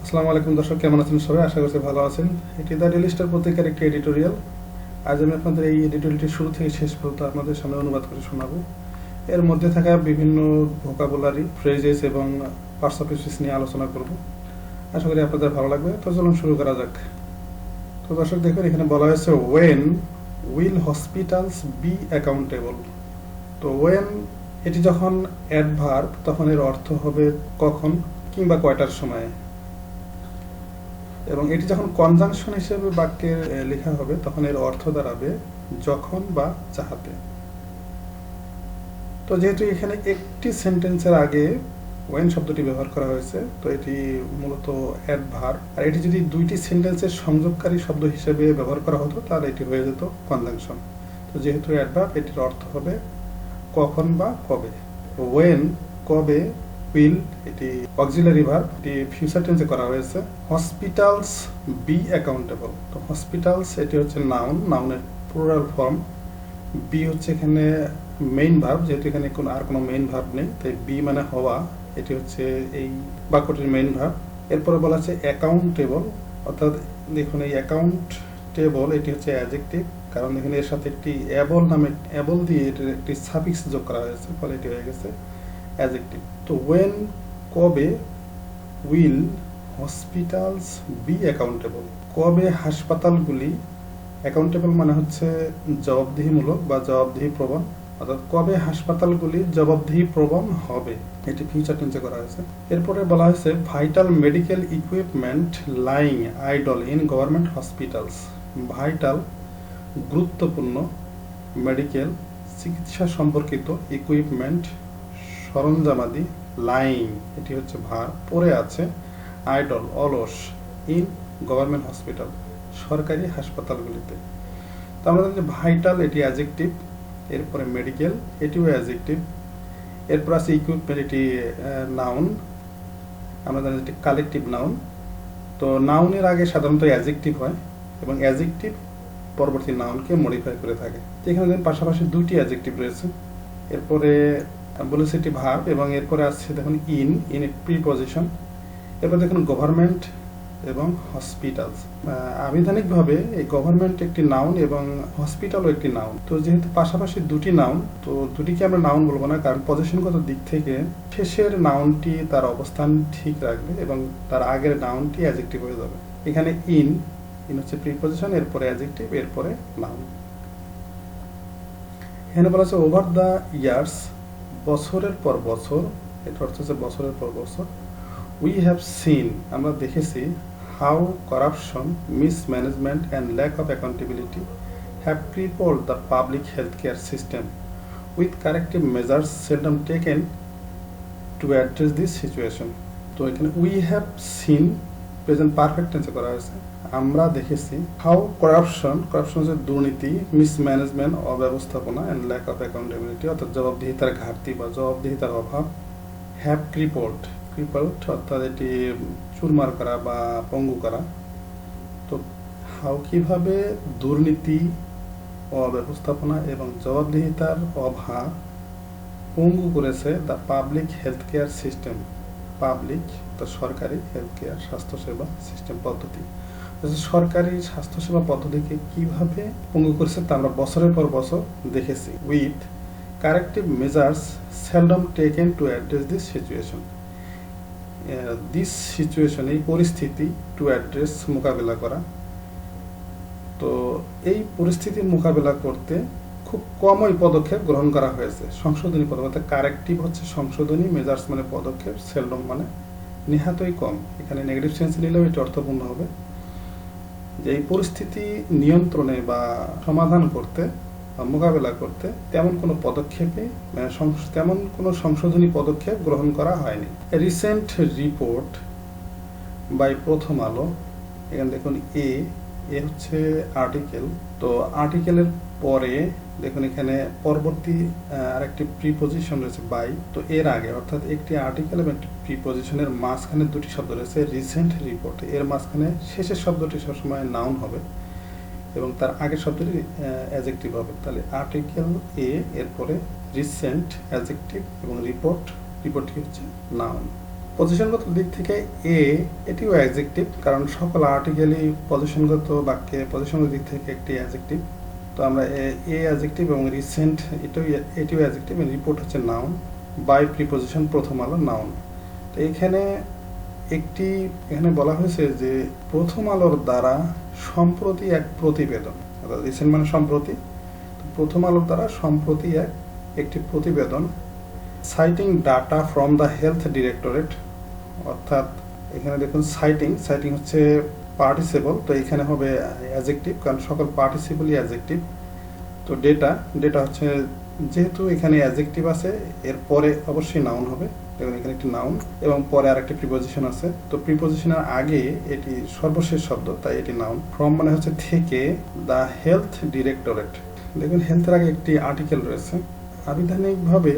আসসালামু আলাইকুম দর্শক, কেমন আছেন সবাই? আশা করছি ভালো আছেন। এটি দ্য ডেইলি স্টার পত্রিকার একটি এডিটোরিয়াল। আজ আমি আপনাদের এই এডিটোরিয়ালটি শুরু থেকে শেষ পর্যন্ত আপনাদের সামনে অনুবাদ করে শোনাবো। এর মধ্যে থাকা বিভিন্ন ভোকাবুলারি, ফ্রেজেস এবং পার্টস অফ স্পিচ নিয়ে আলোচনা করব। আশা করি আপনাদের ভালো লাগবে। তো চলুন শুরু করা যাক। তো দর্শক দেখুন, এখানে বলা হয়েছে when will hospitals be accountable. তো ওয়েন এটি যখন অ্যাডভার্ব, তখন এর অর্থ হবে কখন কিংবা কয়টার সময়, এবং এটি যখন কনজাংশন হিসেবে বাক্যে লেখা হবে তখন এর অর্থ দাঁড়াবে যখন বা যাহাতে। তো যেহেতু এখানে একটি সেন্টেন্সের আগে ওয়েন শব্দটি ব্যবহার করা হয়েছে, তো এটি মূলত অ্যাডভার্ব। আর এটি যদি দুইটি সেন্টেন্সের সংযোগকারী শব্দ হিসেবে ব্যবহার করা হতো তাহলে এটি হয়ে যেত কনজাংশন। তো যেহেতু অ্যাডভার্ব, এটির অর্থ হবে কখন বা কবে। ওয়েন কবে, উইল এটি অক্সিলারি ভার্ব, এটি ফিউচার টেন্সে করা হয়েছে। হসপিটালস বি অ্যাকাউন্টেবল, তো হসপিটালস এটি হচ্ছে নাউন, নাউনের প্লুরাল ফর্ম। বি হচ্ছে এখানে মেইন ভার্ব, যেহেতু এখানে কোনো মেইন ভার্ব নেই, তাই বি মানে হওয়া, এটি হচ্ছে এই বাক্যটির মেইন ভার্ব। এরপরে বলা আছে অ্যাকাউন্টেবল, অর্থাৎ দেখুন এই অ্যাকাউন্টেবল এটি হচ্ছে অ্যাডজেক্টিভ, কারণ এখানে এর সাথে একটি অ্যাবল দিয়ে এটির একটি সাফিক্স যোগ করা হয়েছে, ফলে এটি হয়ে গেছে অ্যাডজেক্টিভ। তো ওয়েন কবে, উইল হসপিটালস বি অ্যাকাউন্টেবল, কবে হাসপাতালগুলি, অ্যাকাউন্টেবল মানে হচ্ছে জবাবদিহিমূলক বা জবাবদিহি প্রবণ, অর্থাৎ কবে হাসপাতালগুলি জবাবদিহি প্রবণ হবে, এটি ফিউচার টেন্সে করা হয়েছে। এরপরে বলা হয়েছে vital medical equipment lying idle in government hospitals. Vital গুরুত্বপূর্ণ, মেডিকেল চিকিৎসা সম্পর্কিত, ইকুইপমেন্ট সরঞ্জামাদি, লাইং এটি হচ্ছে ভার, পড়ে আছে, আইডল অলস, ইন গভর্নমেন্ট হসপিটাল সরকারি হাসপাতালগুলিতে। তো আমরা জানি যে ভাইটাল এটি অ্যাডজেক্টিভ, এরপরে মেডিকেল এটিও অ্যাডজেক্টিভ, এরপর আছে ইকুইপমেন্ট এটি নাউন, আমরা জানি এটি কালেকটিভ নাউন। তো নাউনের আগে সাধারণত অ্যাডজেক্টিভ হয় এবং অ্যাডজেক্টিভ পরবর্তী নাউনকে মডিফাই করে থাকে। তো এখানে দেখুন পাশাপাশি দুইটি অ্যাডজেক্টিভ রয়েছে। এরপরে বলেছে এটি ভার্ব, এবং এরপরে আসছে দেখুন ইন এ প্রিপজিশন। এরপর দেখুন গভর্নমেন্ট এবং হসপিটালস। আবিধানিকভাবে এই গভর্নমেন্ট একটি নাউন এবং হসপিটালও একটি নাউন। তো যেহেতু পাশাপাশি দুটি নাউন, তো দুটিকে আমরা নাউন বলবো না, কারণ পজিশনগত দিক থেকে শেষের নাউনটি তার অবস্থান ঠিক রাখবে এবং তার আগের নাউনটি অ্যাডজেক্টিভ হয়ে যাবে। এখানে ইন হচ্ছে প্রিপজিশন, এরপরে অ্যাডজেক্টিভ, এরপরে নাউন। এখানে বলা আছে ওভার দ্য ইয়ার্স, বছরের পর বছর, এটা অর্থ হচ্ছে বছরের পর বছর। উই হ্যাভ সিন, আমরা দেখেছি, how corruption, mismanagement and lack of accountability have crippled the public healthcare system with corrective measures seldom taken to address this situation. তো এখানে we have seen present perfect টেন্সে করা হয়েছে, আমরা দেখেছি, হাউ করাপশন হচ্ছে দুর্নীতি, মিসম্যানেজমেন্ট অব্যবস্থাপনা, অ্যান্ড ল্যাক অফ অ্যাকাউন্টেবিলিটি অর্থাৎ জবাবদিহিতার ঘাটতি বা জবাবদিহিতার অভাব, হ্যাভ ক্রিপল্ড অর্থাৎ এটি চুরমার করা বা পঙ্গু করা। তো হাউ কিভাবে দুর্নীতি, অব্যবস্থাপনা এবং জবাবদিহিতার অভাব পঙ্গু করেছে the public health care system, public তো সরকারি, হেলথ কেয়ার স্বাস্থ্যসেবা সিস্টেম পদ্ধতি, সরকারি স্বাস্থ্যসেবা পদ্ধতিকে কিভাবে পঙ্গু করেছে তা আমরা বছরের পর বছর দেখেছি। With corrective measures seldom taken to address this situation, এই পরিস্থিতি, টু অ্যাড্রেস মোকাবেলা করা। তো এই পরিস্থিতির মোকাবেলা করতে খুব কমই পদক্ষেপ গ্রহণ করা হয়েছে। সংশোধনী পদক্ষেপ, কারেক্টিভ হচ্ছে সংশোধনী, মেজার্স মানে পদক্ষেপ, সেলডম মানে নেহাতই কম। এখানে নেগেটিভ সেন্স নিলেও এটি অর্থপূর্ণ হবে যে এই পরিস্থিতি নিয়ন্ত্রণে বা সমাধান করতে বা মোকাবেলা করতে তেমন কোনো সংশোধনী পদক্ষেপ গ্রহণ করা হয়নি। রিসেন্ট রিপোর্ট বাই প্রথম আলো, এখানে দেখুন এ হচ্ছে আর্টিকেল। তো আর্টিকেলের পরে দেখুন এখানে পরবর্তী আরেকটি প্রিপজিশন রয়েছে বাই। তো এর আগে অর্থাৎ একটি আর্টিকেল এবং একটি প্রিপজিশনের মাঝখানে দুটি শব্দ রয়েছে রিসেন্ট রিপোর্ট, এর মাঝখানে শেষের শব্দটি সবসময় নাউন হবে এবং তার আগের শব্দটি অ্যাডজেক্টিভ হবে। তাহলে আর্টিকেল এ, এরপরে রিসেন্ট অ্যাডজেক্টিভ এবং রিপোর্টটি হচ্ছে নাউন। পজিশনগত দিক থেকে এ এটিও অ্যাডজেক্টিভ, কারণ সকল আর্টিকেলই পজিশনগত বাক্যে পজিশনগত দিক থেকে একটি অ্যাডজেক্টিভ। তো আমরা এ অ্যাডজেক্টিভ এবং রিসেন্ট এটিও অ্যাডজেক্টিভ। রিপোর্ট হচ্ছে নাউন, বাই প্রিপজিশন প্রথম আলো নাউন। তো এখানে বলা হয়েছে যে প্রথম আলোর দ্বারা সম্প্রতি এক প্রতিবেদন, অর্থাৎ রিসেন্ট মানে সম্প্রতি, প্রথম আলোর দ্বারা সম্প্রতি একটি প্রতিবেদন, citing data from the health directorate, অর্থাৎ এখানে দেখুন সাইটিং হচ্ছে পার্টিসিপল, তো এখানে হবে অ্যাডজেক্টিভ, কারণ সকল পার্টিসিপলই অ্যাডজেক্টিভ। তো ডেটা হচ্ছে, যেহেতু এখানে অ্যাডজেক্টিভ আছে এর পরে অবশ্যই নাউন হবে, দেখুন এখানে একটি নাউন এবং পরে আরেকটি প্রিপজিশন আছে। তো প্রিপজিশনের আগে এটি সর্বশেষ শব্দ, তাই এটি নাউন। ফ্রম মানে হচ্ছে থেকে, দ্য হেলথ ডিরেক্টরেট, দেখুন হেলথের আগে একটি আর্টিকেল রয়েছে। আবিধানিকভাবে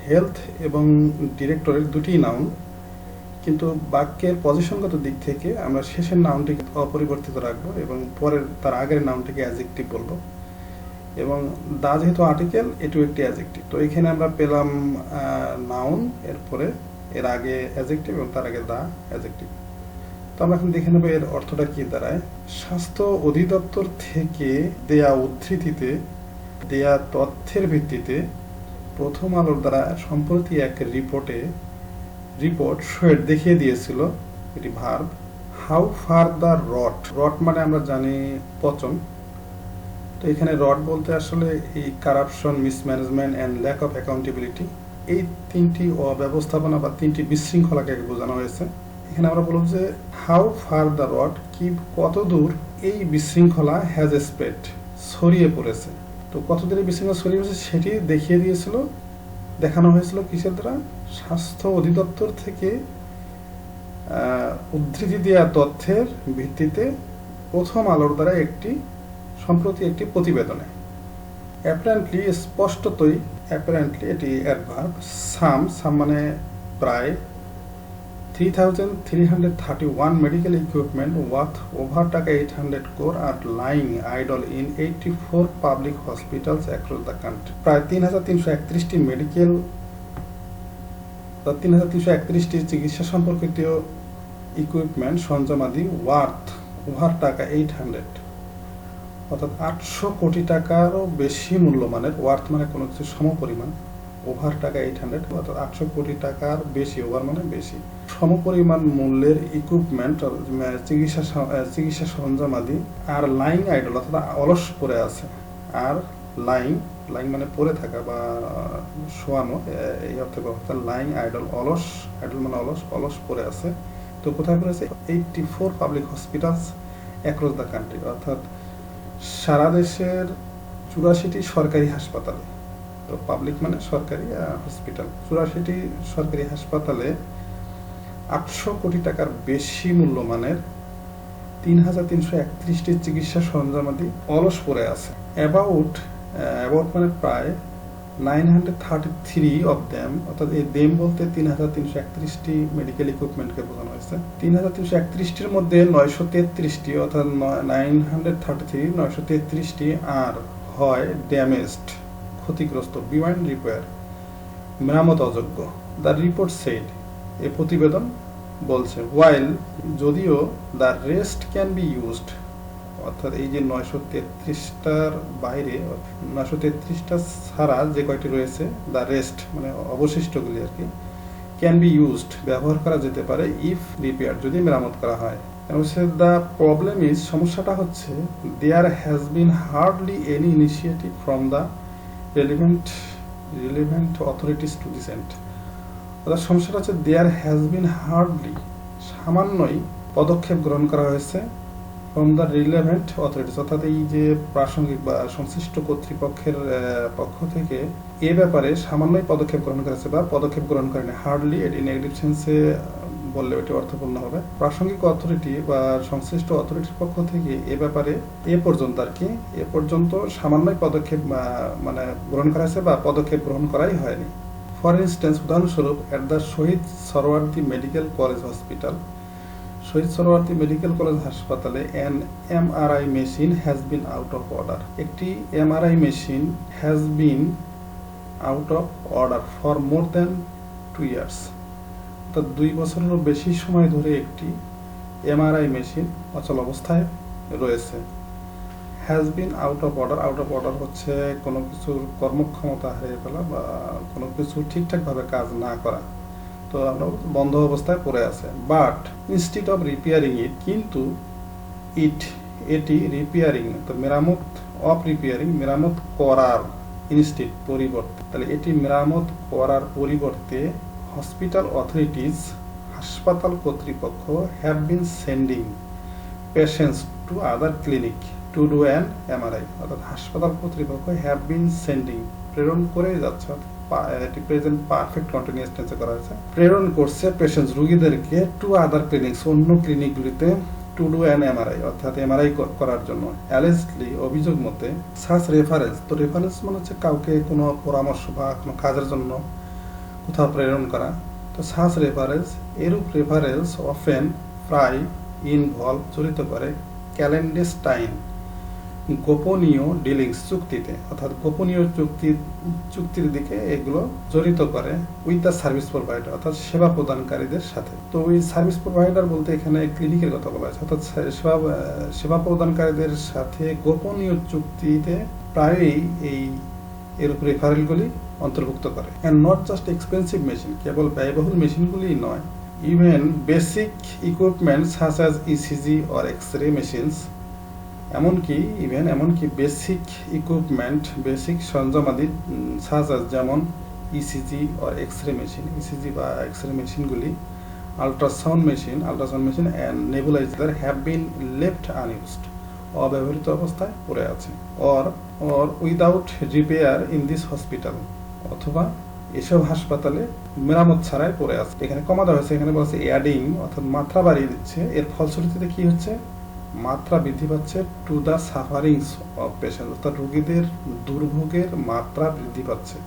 হেলথ এবং ডিরেক্টরেট দুটিই নাউন, কিন্তু বাক্যের পজিশনগত দিক থেকে আমরা শেষের নাউনটিকে অপরিবর্তিত রাখবো এবং তার আগের নাউনটিকে অ্যাডজেক্টিভ বলবো। এবং দা যেহেতু আর্টিকেল, এটিও একটি অ্যাডজেক্টিভ। তো এখানে আমরা পেলাম নাউন, এরপরে এর আগে অ্যাডজেক্টিভ এবং তার আগে দা অ্যাডজেক্টিভ। তো আমরা এখন দেখে নেব এর অর্থটা কি দাঁড়ায়। স্বাস্থ্য অধিদপ্তর থেকে দেয়া উদ্ধৃতিতে দেয়া তথ্যের ভিত্তিতে প্রথম আলোর দ্বারা সম্প্রতি এক রিপোর্ট শোয়েড দেখিয়ে দিয়েছিল, এটি ভার্ব। হাউ ফার দ্য রট মানে আমরা জানি পচন। তো এখানে রট বলতে আসলে এই corruption, mismanagement and lack of accountability, এই তিনটি অব্যবস্থাপনা বা তিনটি বিশৃঙ্খলাকে বোঝানো হয়েছে। এখানে আমরা বলব যে হাউ ফার দ্য রট, কি কতদূর এই বিশৃঙ্খলা হ্যাজ স্প্রেড, ছড়িয়ে পড়েছে। তো কতদূর এই বিশৃঙ্খলা ছড়িয়ে পড়েছে সেটি দেখানো হয়েছিল কিসের দ্বারা? স্বাস্থ্য অধিদপ্তর থেকে উদ্ধৃতি দেওয়া তথ্যের ভিত্তিতে প্রথম আলোর দ্বারা সম্প্রতি একটি প্রতিবেদনে। অ্যাপারেন্টলি স্পষ্টতই, অ্যাপারেন্টলি এটি অ্যাডভার্ব। সাম মানে প্রায় 3,331 মেডিকেল ইকুইপমেন্ট ওয়ার্থ ওভার টাকা 800 crore আর lying idle in 84 public hospitals across the country. প্রায় 3,331টি চিকিৎসা সম্পর্কিত ইকুইপমেন্ট সরঞ্জামাদি ওয়ার্থ ওভার টাকা 800, অর্থাৎ 800 কোটি টাকারও বেশি মূল্যমানের। ওয়ার্থ মানে কোনো কিছু সমপরিমাণ, ওভার টাকা 800, অর্থাৎ 800 কোটি টাকার বেশি, ওভার মানে বেশি, সমপরিমাণ মূল্যের ইকুইপমেন্ট, চিকিৎসা সরঞ্জামাদি। আর লাইং আইডল অর্থাৎ অলস পড়ে আছে। আর লাইং মানে পড়ে থাকা বা শোয়ানো, এই অর্থে ব্যবহার। লাইং আইডল মানে অলস পড়ে আছে। তো কোথায় পড়েছে? 84 public hospitals across the country, অর্থাৎ সারা দেশের 84টি সরকারি হাসপাতালে। তো পাবলিক মানে সরকারি, হসপিটাল, 84টি সরকারি হাসপাতালে 800 কোটি টাকার বেশি মূল্যমানের 3,331টি চিকিৎসা সরঞ্জামাদি অলস পড়ে আছে। অ্যাবাউট মানে প্রায় 933 অফ দেম, অর্থাৎ এই দেম বলতে 3,331টি মেডিকেল ইকুইপমেন্টকে বোঝানো হয়েছে। 3,331টির মধ্যে 933টি, অর্থাৎ 933টি আর হয় ড্যামেজড, ক্ষতিগ্রস্ত, বিয়ন্ড রিপেয়ার, মেরামত অযোগ্য। দ্য রিপোর্ট সেড, এ প্রতিবেদন বলছে, ওয়াইল যদিও, the rest can be used, অর্থাৎ এই যে 933টার বাইরে 933টা ছাড়া যে কয়টি রয়েছে, দ্য রেস্ট মানে অবশিষ্টগুলি আর কি, ক্যান বি ইউজড ব্যবহার করা যেতে পারে, ইফ রিপেয়ার যদি মেরামত করা হয়। দ্য প্রবলেম ইজ, সমস্যাটা হচ্ছে, there has been hardly any initiative from the relevant authorities to this end. অর্থাৎ সমস্যাটা হচ্ছে দেয়ার হ্যাজ বিন হার্ডলি, সামান্যই পদক্ষেপ গ্রহণ করা হয়েছে, ফ্রম দ্য রিলেভেন্ট অথরিটিস, অর্থাৎ এই যে প্রাসঙ্গিক বা সংশ্লিষ্ট কর্তৃপক্ষের পক্ষ থেকে এ ব্যাপারে সামান্যই পদক্ষেপ গ্রহণ করেছে বা পদক্ষেপ গ্রহণ করেনি। হার্ডলি এটি নেগেটিভ সেন্সে বললে এটি অর্থপূর্ণ হবে। প্রাসঙ্গিক অথরিটি বা সংশ্লিষ্ট অথরিটির পক্ষ থেকে এ ব্যাপারে এ পর্যন্ত সামান্যই পদক্ষেপ মানে গ্রহণ করা হয়েছে বা পদক্ষেপ গ্রহণ করাই হয়নি। ফর ইনস্টেন্স, উদাহরণস্বরূপ, at the Shaheed Suhrawardy medical college hospital, Shaheed Suhrawardy medical college হাসপাতালে an MRI machine has been out of order, একটি MRI machine has been out of order for more than 2 years, অর্থাৎ 2 বছরেরও বেশি সময় ধরে একটি এমআরআই মেশিন অচল অবস্থায় রয়েছে। Has been out of order. Out of order হচ্ছে কোনো কিছুর কর্মক্ষমতা হারিয়ে ফেলা বা কোনো কিছু ঠিকঠাকভাবে কাজ না করা, তো আমরা বন্ধ অবস্থায় পড়ে আছে। বাট ইনস্টিড অফ রিপেয়ারিং ইট, কিন্তু এটি রিপেয়ারিং, তো মেরামত অফ রিপেয়ারিং, মেরামত করার, ইনস্টিড পরিবর্তে, তাহলে এটি মেরামত করার পরিবর্তে হসপিটাল অথরিটিজ, হাসপাতাল কর্তৃপক্ষ, have been sending patients to other clinic to do an MRI, অর্থাৎ হাসপাতাল কর্তৃপক্ষ হ্যাভ বিন সেন্ডিং, প্রেরণ করে যাচ্ছে, এটি প্রেজেন্ট পারফেক্ট কন্টিনিউয়াস টেন্সে করা হয়েছে, প্রেরণ করছে পেশেন্টস রোগীদেরকে টু আদার ক্লিনিকস, অন্য ক্লিনিকগুলিতে, টু ডু অ্যান এমআরআই, অর্থাৎ এমআরআই করার জন্য। অ্যালিজলি, অভিযোগ মতে, সাচ রেফারেন্স, তো রেফারেন্স মানে হচ্ছে কাউকে কোনো পরামর্শ বা কোনো কাজের জন্য কোথাও প্রেরণ করা, তো সাচ রেফারেন্স, এরূপ রেফারেন্স অফেন, প্রায়, ইনভলভ, জড়িত করে, ক্যালেন্ডেস্টাইন, গোপনীয় ডিলিংস, চুক্তিতে, অর্থাৎ গোপনীয় চুক্তির দিকে এগুলো জড়িত করে, উইথ দ্য সার্ভিস প্রোভাইডার, অর্থাৎ সেবা প্রদানকারীদের সাথে। তো ওই সার্ভিস প্রোভাইডার বলতে এখানে ক্লিনিকের কথা বলা হয়েছে, অর্থাৎ সেবা প্রদানকারীদের সাথে গোপনীয় চুক্তিতে প্রায়ই এর রেফারেলগুলি অন্তর্ভুক্ত করে। And not just expensive machine, কেবল ব্যয়বহুল মেশিনগুলি নয়, even basic equipment such as ECG or X ray machines, এমনকি বেসিক ইকুইপমেন্ট, বেসিক সরঞ্জামাদি, সাচ অ্যাজ, যেমন ECG or X ray machine, ECG বা এক্স-রে মেশিনগুলি, ultrasound machine and nebuliser have been left unused, অব্যবহৃত অবস্থায় পড়ে আছে, or without repair in this hospital, অথবা এসব হাসপাতালে মেরামত ছাড়াই পড়ে আছে। এখানে কমা দেওয়া হয়েছে, এখানে বলছে অ্যাডিং, অর্থাৎ মাত্রা বাড়িয়ে দিচ্ছে, এর ফলশ্রুতিতে কি হচ্ছে, মাত্রা বৃদ্ধি পাচ্ছে, to the sufferings of patient, অর্থাৎ রোগীদের দুর্ভোগের মাত্রা বৃদ্ধি পাচ্ছে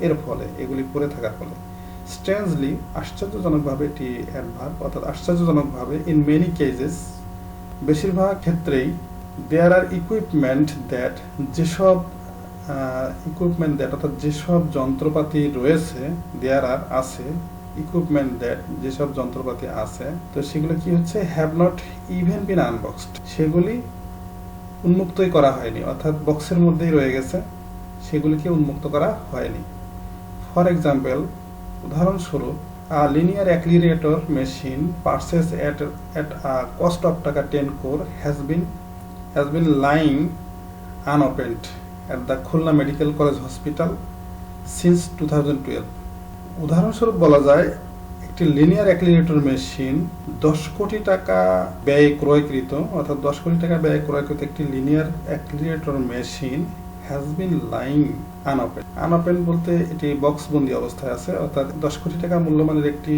এর ফলে, এগুলি পড়ে থাকার ফলে। স্ট্রেঞ্জলি, আশ্চর্যজনকভাবে, এটি অ্যাডভার্ব, অর্থাৎ আশ্চর্যজনকভাবে, ইন মেনি কেসেস, বেশিরভাগ ক্ষেত্রেই, দেয়ার আর ইকুইপমেন্ট দ্যাট, অর্থাৎ যেসব যন্ত্রপাতি রয়েছে, দেয়ার আর আছে, ইকুইপমেন্ট দ্যাট, যেসব যন্ত্রপাতি আছে, তো সেগুলো কি হচ্ছে, হ্যাভ নট ইভেন বিন আনবক্সড, সেগুলি উন্মুক্তই করা হয়নি, অর্থাৎ বক্সের মধ্যেই রয়ে গেছে, সেগুলিকে উন্মুক্ত করা হয়নি। ফর এক্সাম্পল, উদাহরণস্বরূপ, a linear accelerator machine purchased at a cost of $10 crore has been lying unopened at the Khulna Medical College Hospital since 2012. উদাহরণস্বরূপ বলা যায়, একটি লিনিয়ার অ্যাক্সিলারেটর মেশিন 10 কোটি টাকা ব্যয় ক্রয়কৃত, অর্থাৎ 10 কোটি টাকা ব্যয় ক্রয়কৃত একটি linear accelerator machine has been lying unopened. Unopened বলতে এটি বক্সবন্দি অবস্থায় আছে, অর্থাৎ 10 কোটি টাকা মূল্যমানের একটি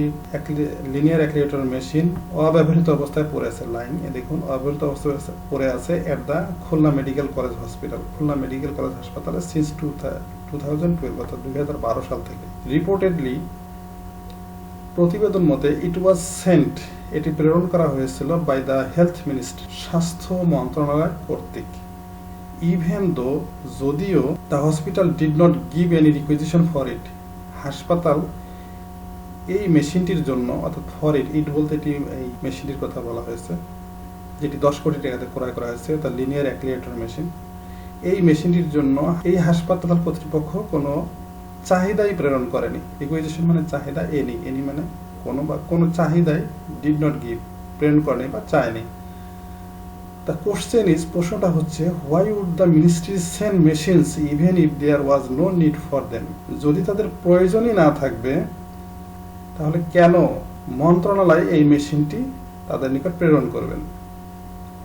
লিনিয়ার অ্যাক্সিলারেটর মেশিন অব্যবহৃত অবস্থায় পড়ে আছে, লাইং, দেখুন অব্যবহৃত অবস্থায় পড়ে আছে, at the Khulna medical college hospital, Khulna medical college হাসপাতালে, সিন্স 2012, অর্থাৎ 2012 সাল থেকে। রিপোর্টেডলি, প্রতিবেদন মতে, ইট ওয়াজ সেন্ট, এটি প্রেরণ করা হয়েছিল, বাই দ্য হেলথ মিনিস্ট্রি, স্বাস্থ্য মন্ত্রণালয় কর্তৃক, ইভেন দো, যদিও, the hospital did not give any requisition for it, হাসপাতাল এই মেশিনটির জন্য, অর্থাৎ ফর ইট বলতে এটি এই মেশিনটির কথা বলা হয়েছে, যেটি 10 কোটি টাকাতে ক্রয় করা হয়েছে, দ্য লিনিয়ার অ্যাক্সিলারেটর মেশিন, এই মেশিনটির জন্য এই হাসপাতাল কর্তৃপক্ষ কোনো চাহিদাই প্রেরণ করেনি। রিকুইজিশন মানে চাহিদা, এনি মানে কোনো, বা কোনো চাহিদাই, ডিড নট গিভ, প্রেরণ করেনি বা চায়নি। The question is, প্রশ্নটা হচ্ছে, why would the ministry send machines even if there was no need for them? যদি তাদের প্রয়োজনই না থাকবে, তাহলে কেন মন্ত্রণালয় এই মেশিনটি তাদের নিকট প্রেরণ করবেন?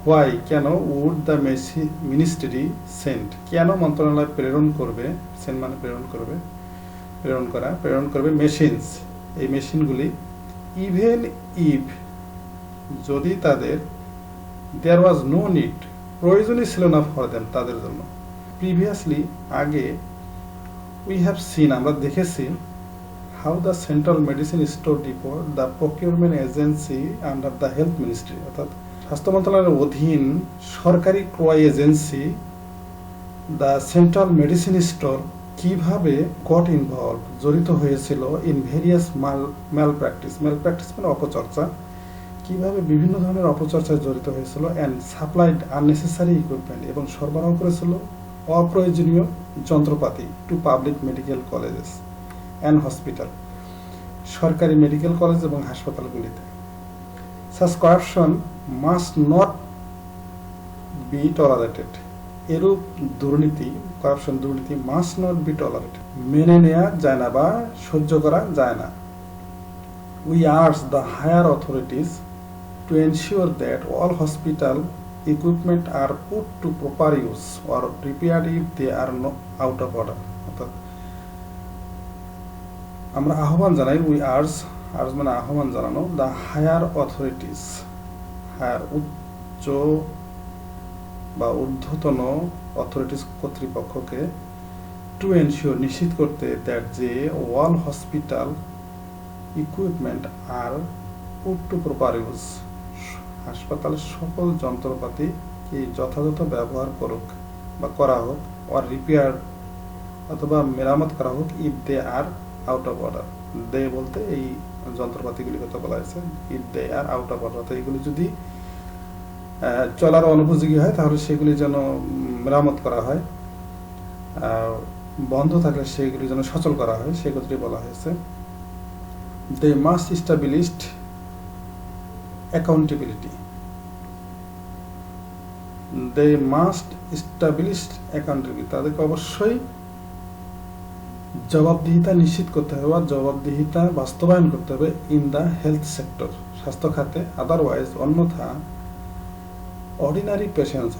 Why, কেন, would the ministry send, কেন মন্ত্রণালয় প্রেরণ করবে, send মানে প্রেরণ করবে মেশিনস, এই মেশিনগুলি, even if, যদি তাদের, there was no need, প্রয়োজনই ছিল না, for them, তাদের জন্য। previously, আগে, we have seen, আমরা দেখেছি, how the central medicine store depot, the procurement agency under the health ministry, অর্থাৎ স্বাস্থ্য মন্ত্রণালয়ের অধীন সরকারি ক্রয় agency, the central medicine store, কিভাবে গট ইনভলভ জড়িত হয়েছিল ইন ভেরিয়াস ম্যাল প্র্যাকটিস মানে অপচর্চা, কিভাবে বিভিন্ন ধরনের অপচর্চায় জড়িত হয়েছিল, অ্যান্ড সাপ্লাইড আননেসেসারি ইকুইপমেন্ট এবং সরবরাহ করেছিল অপ্রয়োজনীয় যন্ত্রপাতি to public medical colleges and hospital, সরকারি মেডিকেল কলেজ এবং হাসপাতালগুলিতে। Such corruption must not be tolerated, এরূপ দুর্নীতি মাস্ট নট বি টলারেটেড, মেনে নেওয়া যায় না বা সহ্য করা যায় না। We urge the higher authorities to ensure that all hospital equipment are put to proper use or repaired if they are out of order. অর্থাৎ আমরা আহ্বান জানাই, উই আর্জ মানে আহ্বান জানানো, দ্য হায়ার অথরিটিস, হায়ার উচ্চ বা ঊর্ধ্বতন অথরিটিস কর্তৃপক্ষকে, টু এনশিওর নিশ্চিত করতে, দ্যাট যে অল হসপিটাল ইকুইপমেন্ট আর পুট টু প্রপার ইউজ, হাসপাতালের সকল যন্ত্রপাতি কি যথাযথ ব্যবহার করুক বা করা হোক, অর রিপেয়ার অথবা মেরামত করা হোক, if they are out of order. They বলতে এই যন্ত্রপাতিগুলির কথা বলা হয়েছে, if they are out of order, অর্থাৎ এগুলি যদি চলার অনুপযোগী হয় তাহলে সেগুলি যেন মেরামত করা হয়, বন্ধ থাকলে সেগুলি যেন সচল করা হয়, সে কথাটি বলা হয়েছে। They must established accountability, they must establish accountability, তাদেরকে অবশ্যই জবাবদিহিতা নিশ্চিত করতে হবে বা জবাবদিহিতা বাস্তবায়ন করতে হবে ইন দ্য হেলথ সেক্টর, স্বাস্থ্য খাতে। আদারওয়াইজ অন্যথা অর্ডিনারি পেশেন্টস,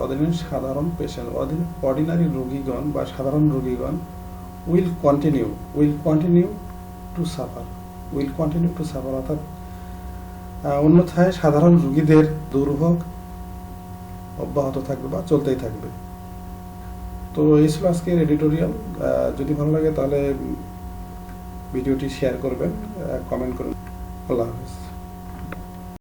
সাধারণ পেশেন্ট, অর্ডিনারি রোগীগণ বা সাধারণ রোগীগণ উইল কন্টিনিউ টু সাফার, অর্থাৎ অন্যথায় সাধারণ রোগীদের দুর্ভোগ অব্যাহত থাকবে বা চলতেই থাকবে। তো এই ছিল আজকের এডিটোরিয়াল। যদি ভালো লাগে তাহলে ভিডিওটি শেয়ার করবেন, কমেন্ট করবেন। আল্লাহ হাফেজ।